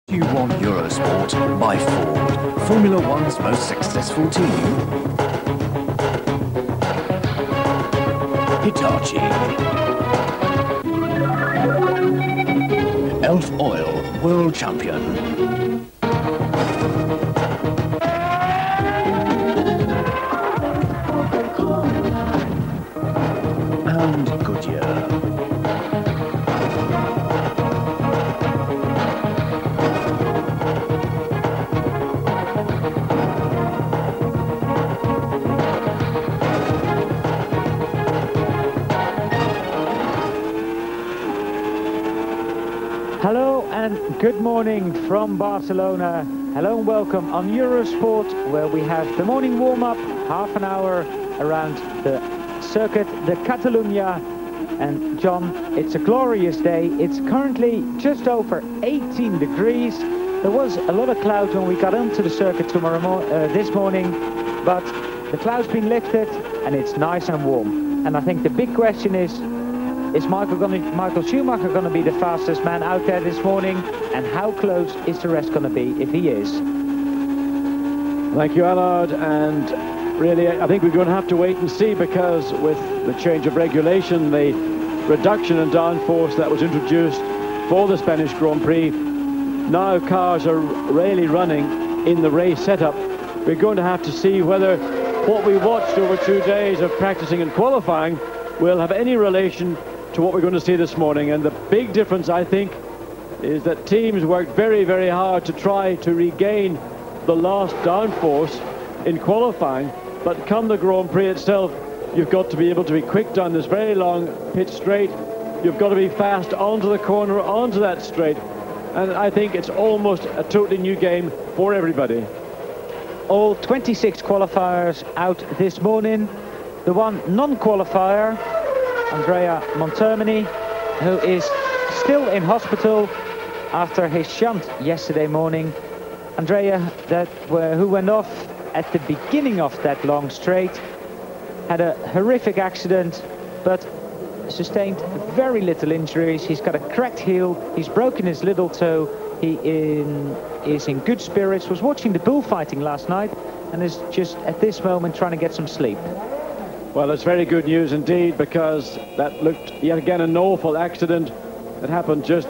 You want Eurosport by Ford, Formula One's most successful team. Hitachi. Elf Oil, world champion. And Goodyear. Hello and good morning from Barcelona. Hello and welcome on Eurosport, where we have the morning warm-up, half an hour around the circuit de Catalunya. And John, it's a glorious day. It's currently just over 18 degrees. There was a lot of clouds when we got onto the circuit this morning, but the clouds been lifted and it's nice and warm. And I think the big question is Michael Schumacher going to be the fastest man out there this morning? And how close is the rest going to be if he is? Thank you, Allard. And really, I think we're going to have to wait and see, because with the change of regulation, the reduction in downforce that was introduced for the Spanish Grand Prix, now cars are really running in the race setup. We're going to have to see whether what we watched over 2 days of practicing and qualifying will have any relation to what we're going to see this morning. And the big difference, I think, is that teams worked very, very hard to try to regain the lost downforce in qualifying, but come the Grand Prix itself, you've got to be able to be quick down this very long pit straight. You've got to be fast onto the corner, onto that straight, and I think it's almost a totally new game for everybody. All 26 qualifiers out this morning. The one non-qualifier, Andrea Montermini, who is still in hospital after his shunt yesterday morning. Andrea, who went off at the beginning of that long straight, had a horrific accident, but sustained very little injuries. He's got a cracked heel, he's broken his little toe, he is in good spirits, was watching the bullfighting last night, and is just at this moment trying to get some sleep. Well, it's very good news indeed, because that looked yet again an awful accident. It happened just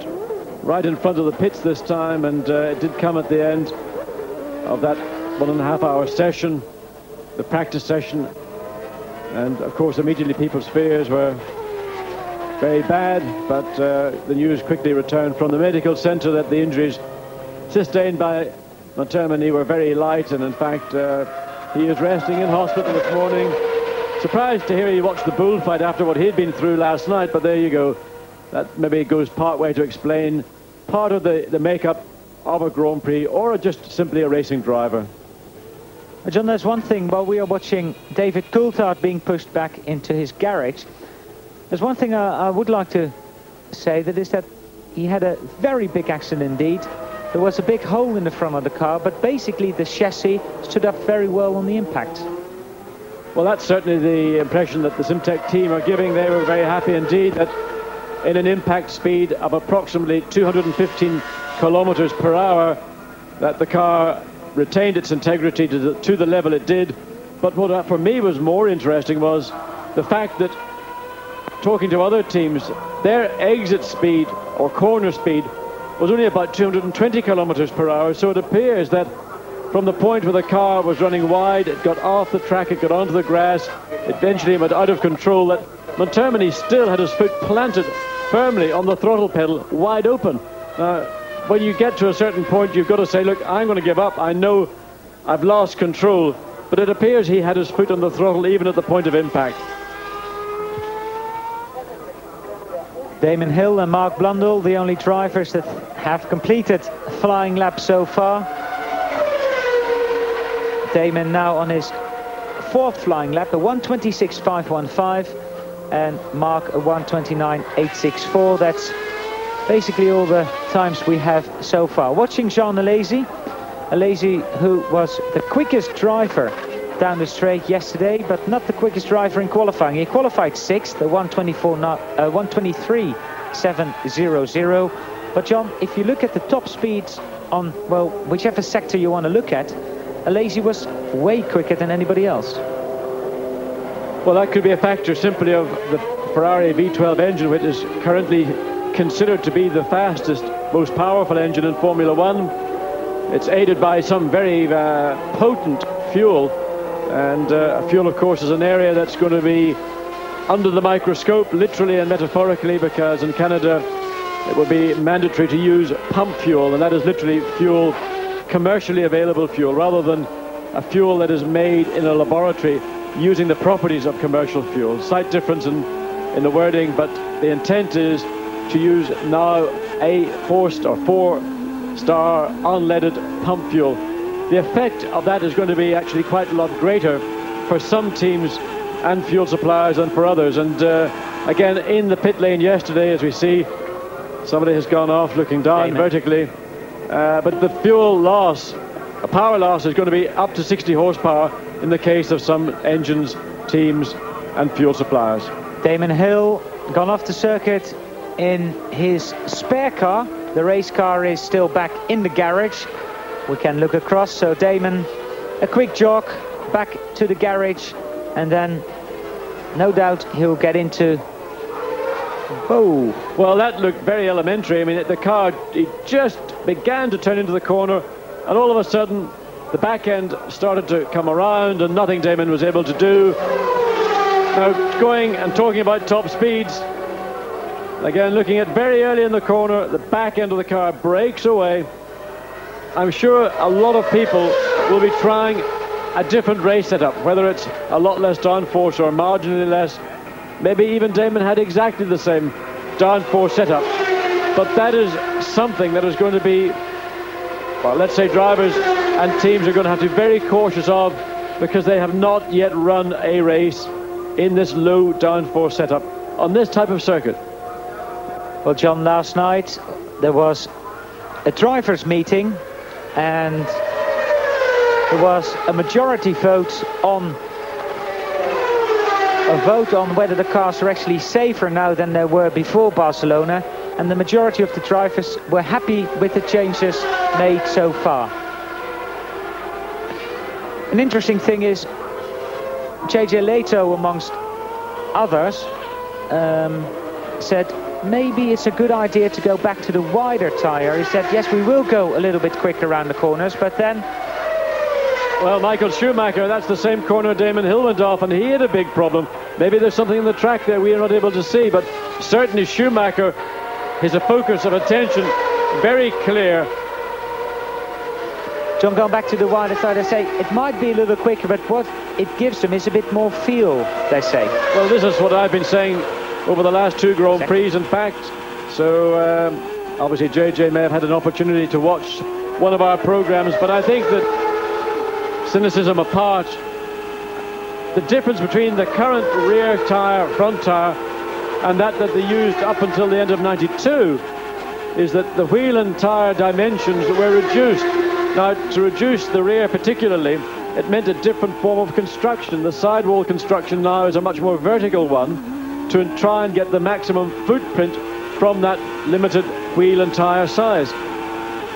right in front of the pits this time, and it did come at the end of that 1.5 hour session, the practice session. And of course, immediately people's fears were very bad, but the news quickly returned from the medical center that the injuries sustained by Montermini were very light, and in fact he is resting in hospital this morning. Surprised to hear he watched the bullfight after what he'd been through last night, but there you go. That maybe goes part way to explain part of the makeup of a Grand Prix, or just simply a racing driver. John, there's one thing, while we are watching David Coulthard being pushed back into his garage, there's one thing I would like to say, that is that he had a very big accident indeed. There was a big hole in the front of the car, but basically the chassis stood up very well on the impact. Well, that's certainly the impression that the Simtech team are giving. They were very happy indeed that in an impact speed of approximately 215 kilometers per hour, that the car retained its integrity to the level it did. But what for me was more interesting was the fact that, talking to other teams, their exit speed or corner speed was only about 220 kilometers per hour. So it appears that from the point where the car was running wide, it got off the track, it got onto the grass, eventually went out of control, that Montermini still had his foot planted firmly on the throttle pedal, wide open. Now, when you get to a certain point, you've got to say, look, I'm going to give up. I know I've lost control. But it appears he had his foot on the throttle even at the point of impact. Damon Hill and Mark Blundell, the only drivers that have completed a flying lap so far. Damon now on his 4th flying lap, a 1:26.515, and Mark a 1:29.864. That's basically all the times we have so far. Watching Jean Alesi, who was the quickest driver down the straight yesterday, but not the quickest driver in qualifying. He qualified 6th, the 1:23.700. But John, if you look at the top speeds on, well, whichever sector you want to look at, Alesi was way quicker than anybody else. Well, that could be a factor simply of the Ferrari V12 engine, which is currently considered to be the fastest, most powerful engine in Formula One. It's aided by some very potent fuel, and fuel, of course, is an area that's going to be under the microscope, literally and metaphorically, because in Canada it will be mandatory to use pump fuel, and that is literally fuel, commercially available fuel, rather than a fuel that is made in a laboratory using the properties of commercial fuel. Slight difference in the wording, but the intent is to use now a four-star unleaded pump fuel. The effect of that is going to be actually quite a lot greater for some teams and fuel suppliers than for others. And again, in the pit lane yesterday, as we see, somebody has gone off looking down vertically. But the fuel loss, power loss, is going to be up to 60 horsepower in the case of some engines, teams and fuel suppliers. Damon Hill gone off the circuit in his spare car. The race car is still back in the garage. We can look across. So Damon, a quick jog back to the garage, and then no doubt he'll get into... Oh, well, that looked very elementary. I mean, the car, it just began to turn into the corner, and all of a sudden the back end started to come around, and nothing Damon was able to do. Now, going and talking about top speeds, again, looking at very early in the corner, the back end of the car breaks away. I'm sure a lot of people will be trying a different race setup, whether it's a lot less downforce or marginally less. Maybe even Damon had exactly the same downforce setup. But that is something that is going to be, well, let's say drivers and teams are going to have to be very cautious of, because they have not yet run a race in this low downforce setup on this type of circuit. Well, John, last night there was a drivers' meeting, and there was a majority vote on whether the cars are actually safer now than they were before Barcelona, and the majority of the drivers were happy with the changes made so far. An interesting thing is JJ Leto, amongst others, said maybe it's a good idea to go back to the wider tyre. He said, yes, we will go a little bit quicker around the corners, but then... Well, Michael Schumacher, that's the same corner Damon Hill went off, and he had a big problem. Maybe there's something in the track there we are not able to see, but certainly Schumacher is a focus of attention, very clear. John, going back to the wider side, they say it might be a little quicker, but what it gives them is a bit more feel, they say. Well, this is what I've been saying over the last two Grand Prix, in fact. So, obviously JJ may have had an opportunity to watch one of our programs, but I think that, cynicism apart, the difference between the current rear tyre, front tyre, and that they used up until the end of '92 is that the wheel and tyre dimensions were reduced. Now, to reduce the rear particularly, it meant a different form of construction. The sidewall construction now is a much more vertical one to try and get the maximum footprint from that limited wheel and tyre size.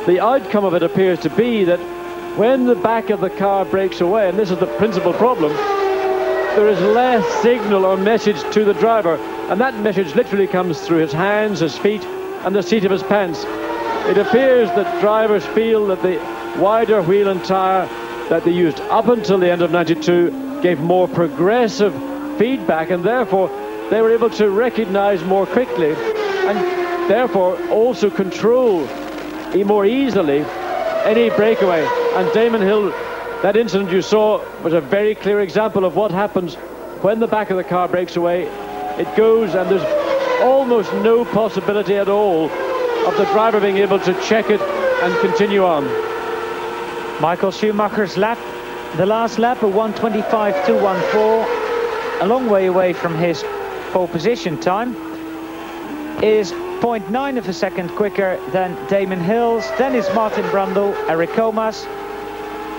The outcome of it appears to be that when the back of the car breaks away, and this is the principal problem, there is less signal or message to the driver, and that message literally comes through his hands, his feet, and the seat of his pants. It appears that drivers feel that the wider wheel and tyre that they used up until the end of '92 gave more progressive feedback, and therefore they were able to recognize more quickly and therefore also control more easily any breakaway. And Damon Hill, that incident you saw, was a very clear example of what happens when the back of the car breaks away. It goes, and there's almost no possibility at all of the driver being able to check it and continue on. Michael Schumacher's lap, the last lap, a 1:25.214, a long way away from his pole position time, is 0.9 of a second quicker than Damon Hill's. Then is Martin Brundle, Eric Comas,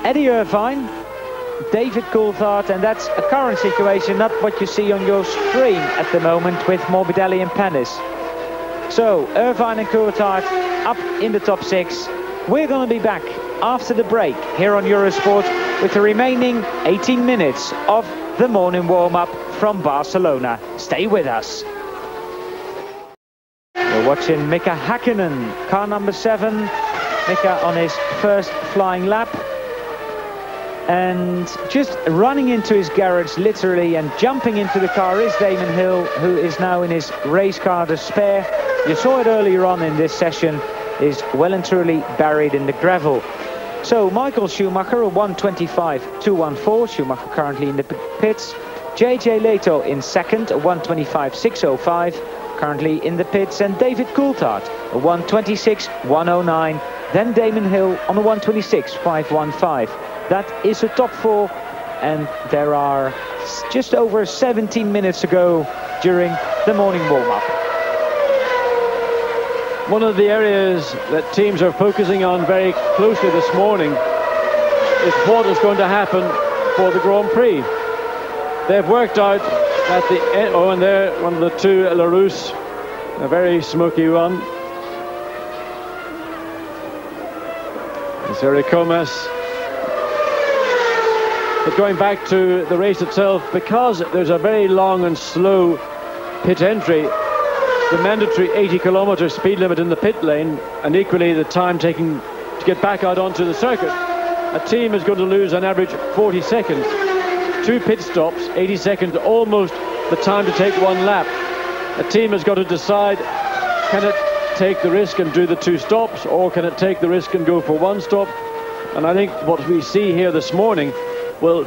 Eddie Irvine, David Coulthard, and that's a current situation, not what you see on your screen at the moment with Morbidelli and Panis. So Irvine and Coulthard up in the top 6, we're going to be back after the break here on Eurosport with the remaining 18 minutes of the morning warm-up from Barcelona. Stay with us. We're watching Mika Häkkinen, car number 7. Mika on his first flying lap. And just running into his garage literally and jumping into the car is Damon Hill, who is now in his race car, the spare. You saw it earlier on in this session, is well and truly buried in the gravel. So Michael Schumacher, a 1:25.214. Schumacher currently in the pits. JJ Leto in second, a 1:25.605. Currently in the pits. And David Coulthard, a 1:26.109. Then Damon Hill on a 1:26.515. That is a top 4, and there are just over 17 minutes to go during the morning warm-up. One of the areas that teams are focusing on very closely this morning is what is going to happen for the Grand Prix. They've worked out at the end, and there one of the two, LaRousse, a very smoky one. It's Eric Comas. But going back to the race itself, because there's a very long and slow pit entry, the mandatory 80-kilometer speed limit in the pit lane, and equally the time taken to get back out onto the circuit, a team is going to lose on average 40 seconds. 2 pit stops, 80 seconds, almost the time to take 1 lap. A team has got to decide, can it take the risk and do the 2 stops, or can it take the risk and go for 1 stop? And I think what we see here this morning will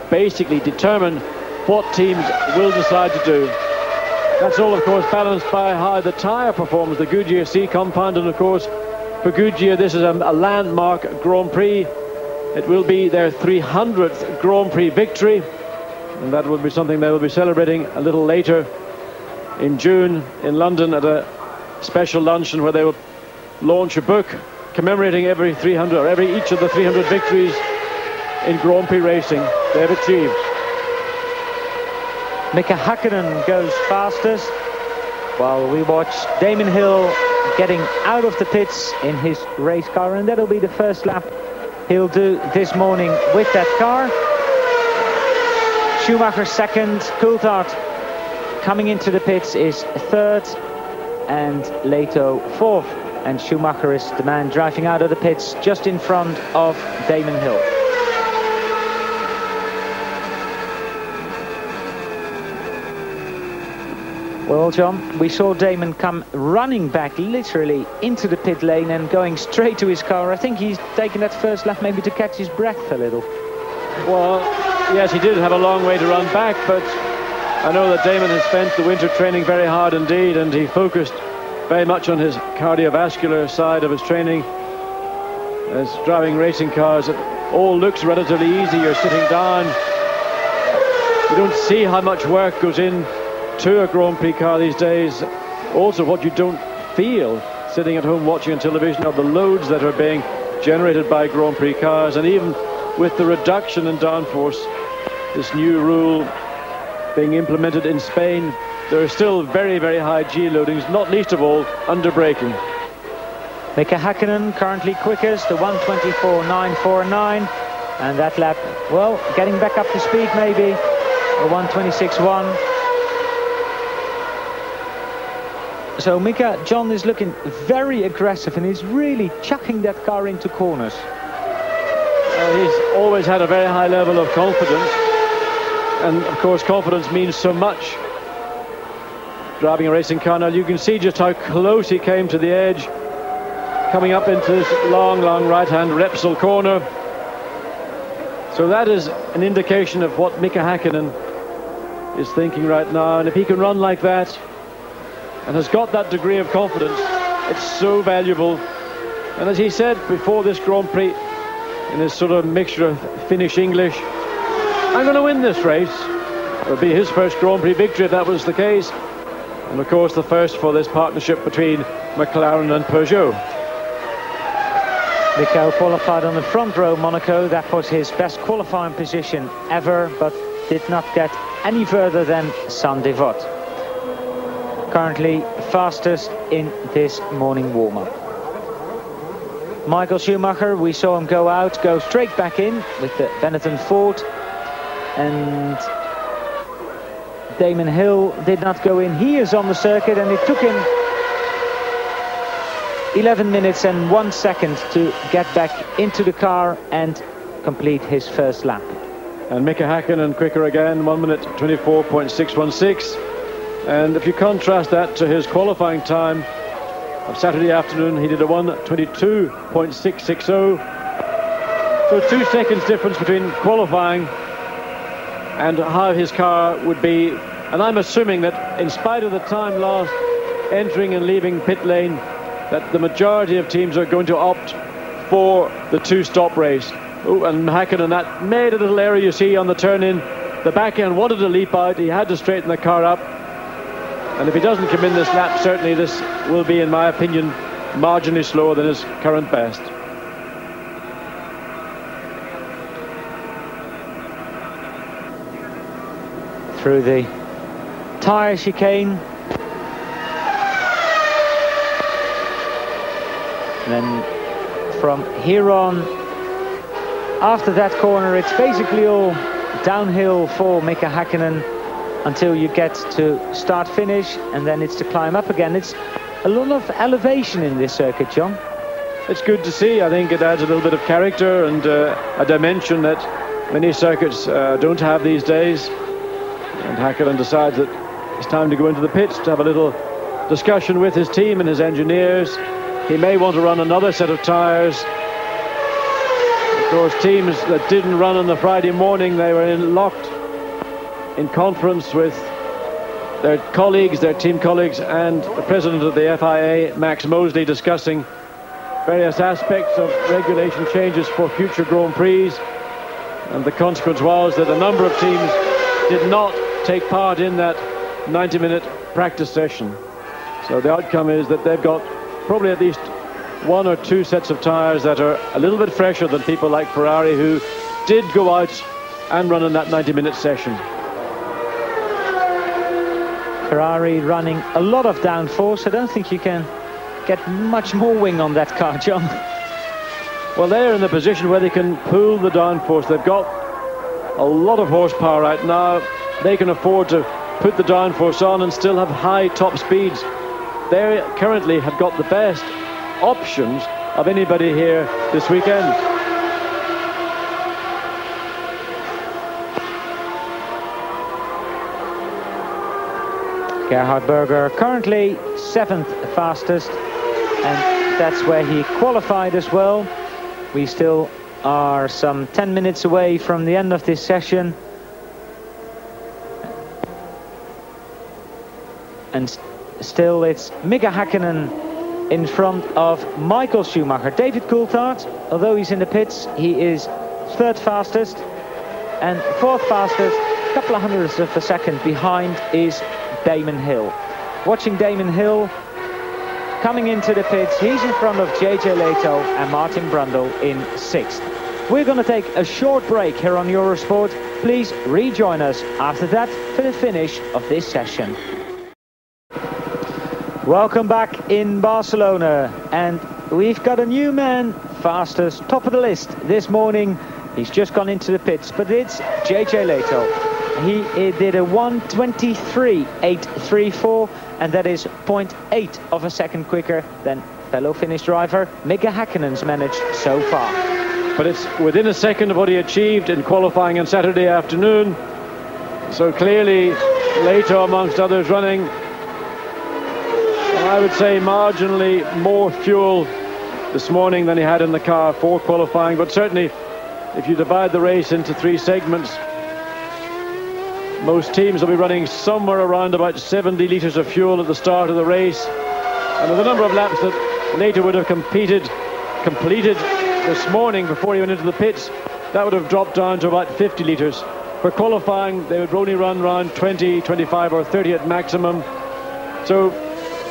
basically determine what teams will decide to do. That's all, of course, balanced by how the tyre performs, the Goodyear C compound, and of course for Goodyear this is a landmark Grand Prix. It will be their 300th Grand Prix victory, and that will be something they will be celebrating a little later in June in London at a special luncheon where they will launch a book commemorating every 300 or each of the 300 victories in Grand Prix racing they've achieved. Mika Häkkinen goes fastest while we watch Damon Hill getting out of the pits in his race car, and that'll be the first lap he'll do this morning with that car. Schumacher second, Coulthard coming into the pits is third, and Leto fourth, and Schumacher is the man driving out of the pits just in front of Damon Hill. Well, John, we saw Damon come running back literally into the pit lane and going straight to his car. I think he's taken that first lap maybe to catch his breath a little. Well, yes, he did have a long way to run back, but I know that Damon has spent the winter training very hard indeed, and he focused very much on his cardiovascular side of his training. As driving racing cars, it all looks relatively easy. You're sitting down. You don't see how much work goes in to a Grand Prix car these days. Also, what you don't feel sitting at home watching on television are the loads that are being generated by Grand Prix cars. And even with the reduction in downforce, this new rule being implemented in Spain, there are still very, very high G loadings, not least of all under braking. Mika Häkkinen currently quickest, the 1:24.949, and that lap, well, getting back up to speed maybe, a 1:26.1. So Mika, John, is looking very aggressive and is really chucking that car into corners. He's always had a very high level of confidence, and of course confidence means so much driving a racing car. Now you can see just how close he came to the edge, coming up into this long right-hand Repsol corner. So that is an indication of what Mika Häkkinen is thinking right now, and if he can run like that and has got that degree of confidence, it's so valuable. And as he said before this Grand Prix, in his sort of mixture of Finnish English, I'm going to win this race. It would be his first Grand Prix victory if that was the case, and of course the first for this partnership between McLaren and Peugeot. Mika qualified on the front row Monaco. That was his best qualifying position ever, but did not get any further than Saint-Devote. Currently fastest in this morning warm-up. Michael Schumacher, we saw him go straight back in with the Benetton Ford, and Damon Hill did not go in. He is on the circuit, and it took him 11 minutes and 1 second to get back into the car and complete his first lap. And Mika Häkkinen quicker again, 1 minute 24.616. And if you contrast that to his qualifying time of Saturday afternoon, he did a 1:22.660. So 2 seconds difference between qualifying and how his car would be. And I'm assuming that in spite of the time lost entering and leaving pit lane, that the majority of teams are going to opt for the 2-stop race. Oh, and Häkkinen, that made a little error, you see, on the turn in. The back end wanted to leap out. He had to straighten the car up. And if he doesn't come in this lap, certainly this will be, in my opinion, marginally slower than his current best. Through the tyre chicane. And then from here on, after that corner, it's basically all downhill for Mika Häkkinen until you get to start-finish, and then it's to climb up again. It's a lot of elevation in this circuit, John. It's good to see. I think it adds a little bit of character and a dimension that many circuits don't have these days. And Häkkinen decides that it's time to go into the pits to have a little discussion with his team and his engineers. He may want to run another set of tyres. Of course, teams that didn't run on the Friday morning, they were locked in conference with their colleagues, their team colleagues, and the president of the FIA, Max Mosley, discussing various aspects of regulation changes for future Grand Prix. And the consequence was that a number of teams did not take part in that 90-minute practice session. So the outcome is that they've got probably at least 1 or 2 sets of tyres that are a little bit fresher than people like Ferrari, who did go out and run in that 90-minute session. Ferrari running a lot of downforce. I don't think you can get much more wing on that car, John. Well, they're in the position where they can pull the downforce. They've got a lot of horsepower right now. They can afford to put the downforce on and still have high top speeds. They currently have got the best options of anybody here this weekend. Gerhard Berger currently 7th fastest, and that's where he qualified as well. We still are some 10 minutes away from the end of this session, and still it's Mika Häkkinen in front of Michael Schumacher. David Coulthard, although he's in the pits, he is 3rd fastest, and 4th fastest, a couple of hundredths of a second behind, is Damon Hill. Watching Damon Hill coming into the pits, he's in front of JJ Leto and Martin Brundle in 6th. We're going to take a short break here on Eurosport. Please rejoin us after that for the finish of this session. Welcome back in Barcelona, and we've got a new man, fastest, top of the list this morning. He's just gone into the pits, but it's JJ Leto. He did a 1:23.834, and that is 0.8 of a second quicker than fellow Finnish driver Mika Häkkinen's managed so far. But it's within a second of what he achieved in qualifying on Saturday afternoon. So clearly, Leto, amongst others, running, I would say, marginally more fuel this morning than he had in the car for qualifying. But certainly, if you divide the race into 3 segments, most teams will be running somewhere around about 70 litres of fuel at the start of the race. And with the number of laps that Leto would have completed this morning before he went into the pits, that would have dropped down to about 50 litres. For qualifying, they would only run around 20, 25 or 30 at maximum. So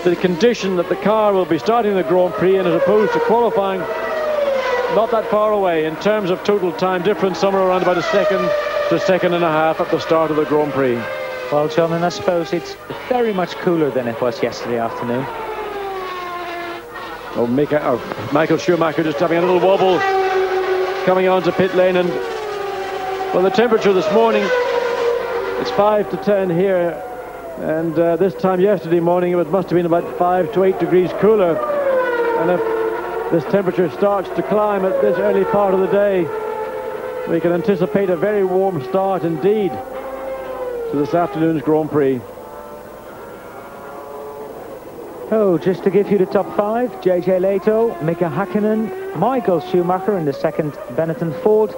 the condition that the car will be starting the Grand Prix in, as opposed to qualifying, not that far away in terms of total time difference, somewhere around about a second to a second and a half at the start of the Grand Prix. Well, John, and I suppose it's very much cooler than it was yesterday afternoon. Michael Schumacher just having a little wobble coming onto pit lane. And well, the temperature this morning, it's 5 to 10 here, and this time yesterday morning it must have been about 5 to 8 degrees cooler. And if this temperature starts to climb at this early part of the day, we can anticipate a very warm start indeed to this afternoon's Grand Prix. Oh, just to give you the top 5, JJ Leto, Mika Hakkinen, Michael Schumacher in the second, Benetton Ford,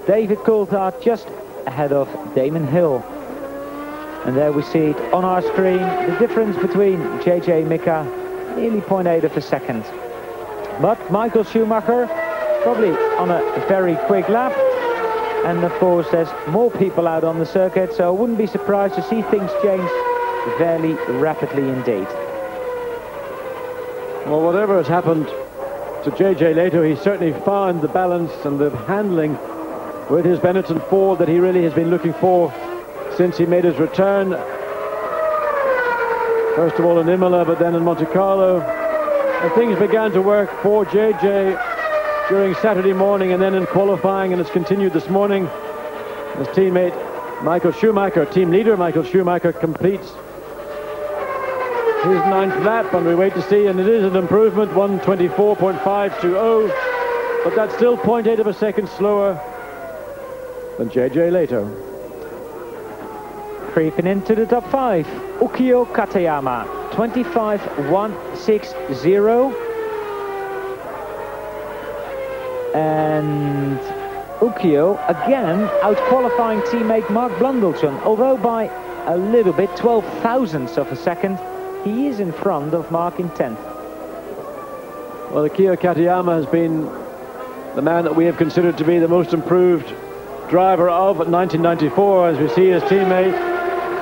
David Coulthard just ahead of Damon Hill. And there we see it on our screen, the difference between JJ and Mika, nearly 0.8 of a second. But Michael Schumacher probably on a very quick lap. And of course there's more people out on the circuit, so I wouldn't be surprised to see things change fairly rapidly indeed. Well, whatever has happened to JJ Leto, he certainly found the balance and the handling with his Benetton Ford that he really has been looking for since he made his return. First of all in Imola, but then in Monte Carlo. And things began to work for JJ during Saturday morning and then in qualifying, and it's continued this morning. His teammate Michael Schumacher, team leader Michael Schumacher, completes his 9th lap, and we wait to see, and it is an improvement, 1:24.520, but that's still 0.8 of a second slower than JJ Leto. Creeping into the top 5, Ukio Katayama, 25.160. And Ukio again out-qualifying teammate Mark Blundellson, although by a little bit, 12 thousandths of a second. He is in front of Mark in 10th. Well, Ukio Katayama has been the man that we have considered to be the most improved driver of 1994, as we see his teammate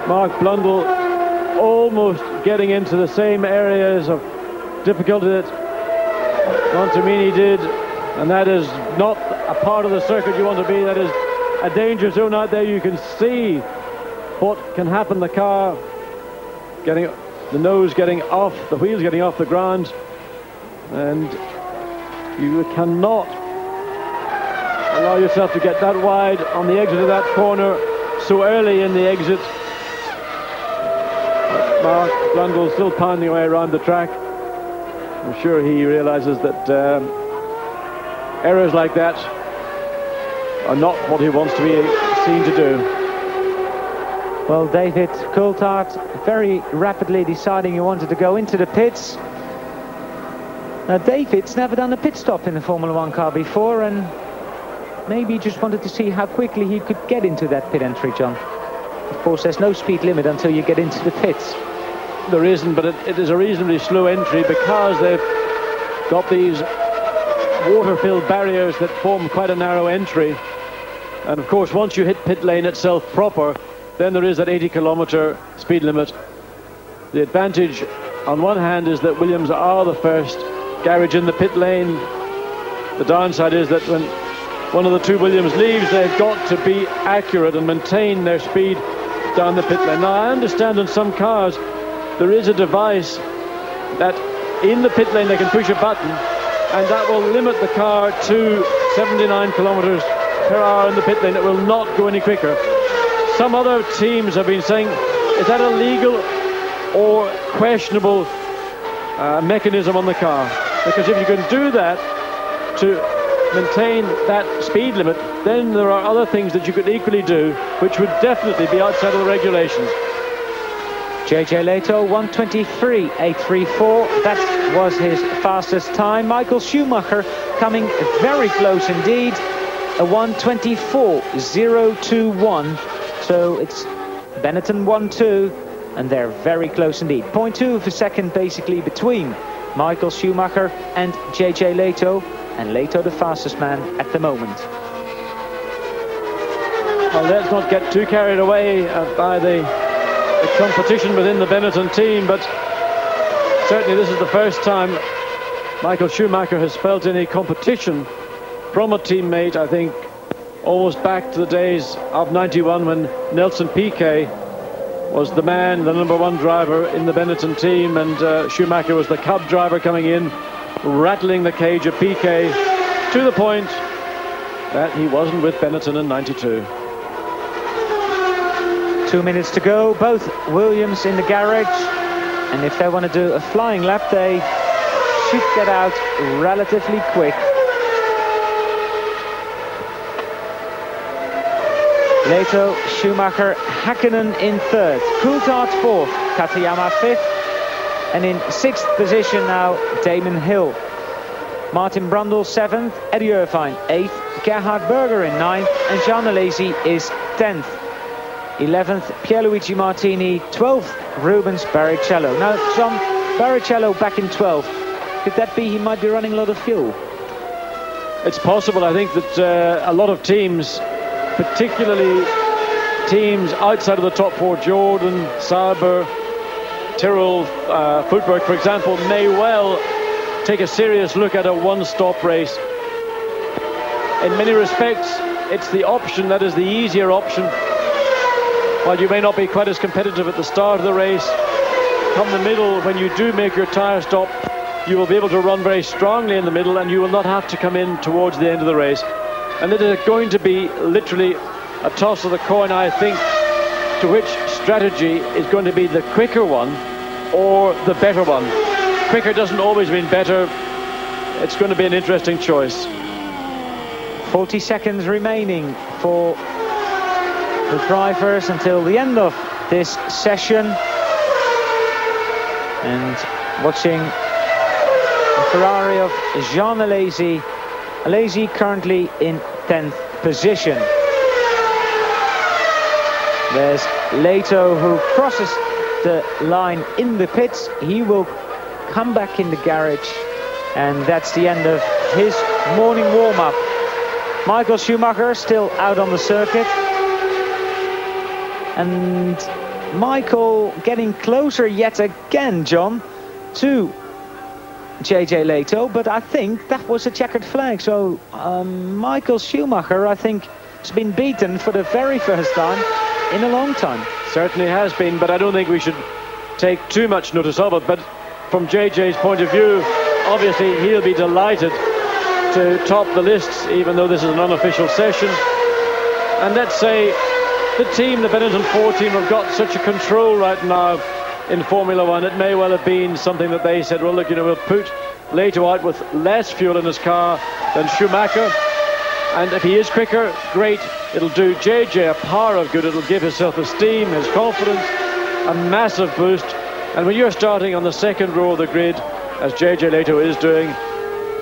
Mark Blundell almost getting into the same areas of difficulty that Montemini did, and that is not a part of the circuit you want to be. That is a danger zone out there. You can see what can happen. The car getting the nose getting off, the wheels getting off the ground, and you cannot allow yourself to get that wide on the exit of that corner so early in the exit. Mark Blundell still pounding away around the track. I'm sure he realizes that errors like that are not what he wants to be seen to do. Well, David Coulthard very rapidly deciding he wanted to go into the pits. Now, David's never done a pit stop in a Formula 1 car before, and maybe he just wanted to see how quickly he could get into that pit entry, John. Of course, there's no speed limit until you get into the pits. There isn't, but it is a reasonably slow entry because they've got these water-filled barriers that form quite a narrow entry. And of course, once you hit pit lane itself proper, then there is that 80-kilometer speed limit. The advantage on one hand is that Williams are the first garage in the pit lane. The downside is that when one of the two Williams leaves, they've got to be accurate and maintain their speed down the pit lane. Now, I understand in some cars there is a device that in the pit lane they can push a button, and that will limit the car to 79 kilometers per hour in the pit lane. It will not go any quicker. Some other teams have been saying, is that a legal or questionable mechanism on the car? Because if you can do that to maintain that speed limit, then there are other things that you could equally do which would definitely be outside of the regulations. JJ Leto, 1:23.834. That was his fastest time. Michael Schumacher coming very close indeed. A 1:24.021. So it's Benetton 1-2, and they're very close indeed. 0.2 of a second basically between Michael Schumacher and JJ Leto, and Leto the fastest man at the moment. Well, let's not get too carried away by the competition within the Benetton team, but certainly this is the first time Michael Schumacher has felt any competition from a teammate. I think almost back to the days of '91 when Nelson Piquet was the man, the #1 driver in the Benetton team, and Schumacher was the cub driver coming in. rattling the cage of Piquet to the point that he wasn't with Benetton in '92. 2 minutes to go, both Williams in the garage, and if they want to do a flying lap, they should get out relatively quick. Leto, Schumacher, Häkkinen in third, Coulthard fourth, Katayama fifth, and in sixth position now Damon Hill. Martin Brundle seventh, Eddie Irvine eighth, Gerhard Berger in ninth, and Jean Alesi is 10th. 11th, Pierluigi Martini, 12th, Rubens Barrichello. Now, John, Barrichello back in 12th. Could that be he might be running a lot of fuel? It's possible. I think that a lot of teams, particularly teams outside of the top four, Jordan, Sauber, Tyrrell, Footberg, for example, may well take a serious look at a one-stop race. In many respects, it's the option that is the easier option. While you may not be quite as competitive at the start of the race, come the middle, when you do make your tyre stop, you will be able to run very strongly in the middle, and you will not have to come in towards the end of the race. And it is going to be literally a toss of the coin, I think, to which strategy is going to be the quicker one or the better one. Quicker doesn't always mean better. It's going to be an interesting choice. 40 seconds remaining for the drivers until the end of this session. And watching the Ferrari of Jean Alesi. Alesi currently in 10th position. There's Leto, who crosses the line in the pits. He will come back in the garage, and that's the end of his morning warm-up. Michael Schumacher still out on the circuit, and Michael getting closer yet again, John, to JJ Leto, but I think that was a checkered flag. So Michael Schumacher, I think, has been beaten for the very first time in a long time. Certainly has been, but I don't think we should take too much notice of it. But from JJ's point of view, obviously he'll be delighted to top the lists, even though this is an unofficial session. And let's say the team, the Benetton 4 team, have got such a control right now in Formula One. It may well have been something that they said, well, look, you know, we'll put Leto out with less fuel in his car than Schumacher, and if he is quicker, great. It'll do JJ a power of good. It'll give his self-esteem, his confidence, a massive boost. And when you're starting on the second row of the grid, as JJ Leto is doing,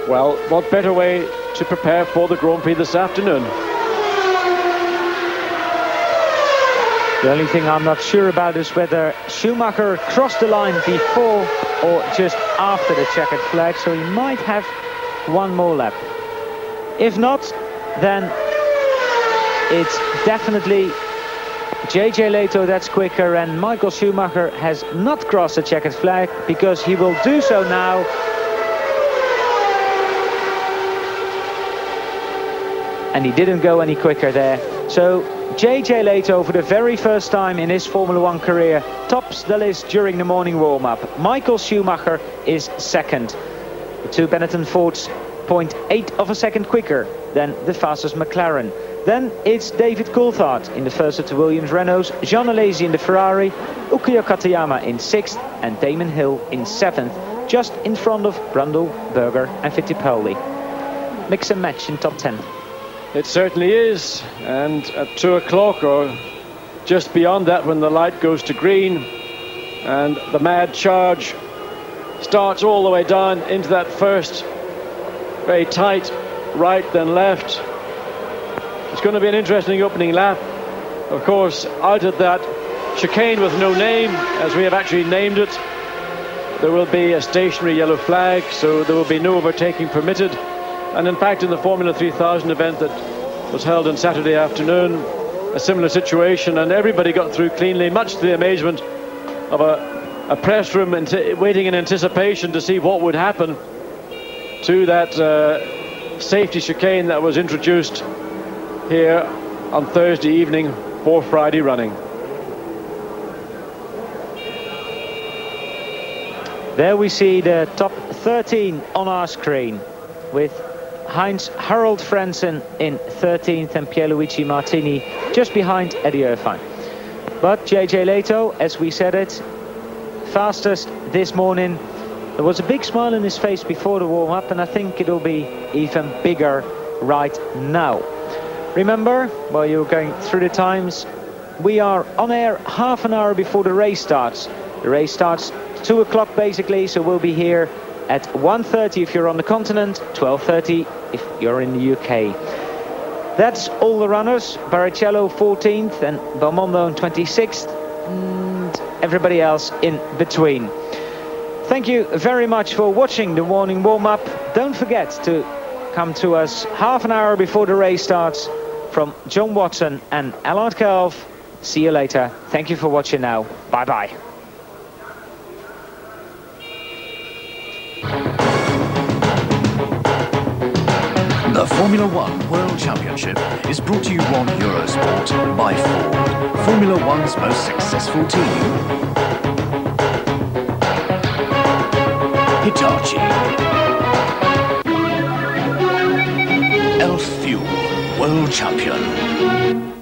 well, what better way to prepare for the Grand Prix this afternoon? The only thing I'm not sure about is whether Schumacher crossed the line before or just after the checkered flag, so he might have one more lap. If not, then it's definitely JJ Leto that's quicker, and Michael Schumacher has not crossed the checkered flag, because he will do so now. And he didn't go any quicker there. So JJ Leto, for the very first time in his Formula One career, tops the list during the morning warm-up. Michael Schumacher is second. The two Benetton Fords 0.8 of a second quicker than the fastest McLaren. Then it's David Coulthard in the first of the Williams Renaults, Jean Alesi in the Ferrari, Ukyo Katayama in 6th, and Damon Hill in 7th, just in front of Brundle, Berger and Fittipaldi. Mix and match in top 10. It certainly is, and at 2 o'clock or just beyond that, when the light goes to green and the mad charge starts all the way down into that first very tight right then left, it's going to be an interesting opening lap. Of course, out of that chicane with no name, as we have actually named it, there will be a stationary yellow flag, so there will be no overtaking permitted. And in fact, in the Formula 3000 event that was held on Saturday afternoon, a similar situation, and everybody got through cleanly, much to the amazement of a press room waiting in anticipation to see what would happen to that safety chicane that was introduced here on Thursday evening for Friday running. There we see the top 13 on our screen, with Heinz Harald Frentzen in 13th and Pierluigi Martini just behind Eddie Irvine. But JJ Leto, as we said it, fastest this morning. There was a big smile on his face before the warm-up, and I think it'll be even bigger right now. Remember, while you're going through the times, we are on air half an hour before the race starts. The race starts 2 o'clock basically, so we'll be here at 1:30 if you're on the continent, 12:30 if you're in the UK. That's all the runners. Barrichello 14th and Belmondo in 26th, and everybody else in between. Thank you very much for watching the morning warm-up. Don't forget to come to us half an hour before the race starts. From John Watson and Allard Kelf, see you later. Thank you for watching now. Bye-bye. The Formula One World Championship is brought to you on Eurosport by Ford, Formula One's most successful team. Hitachi, Elf Fuel, World Champion.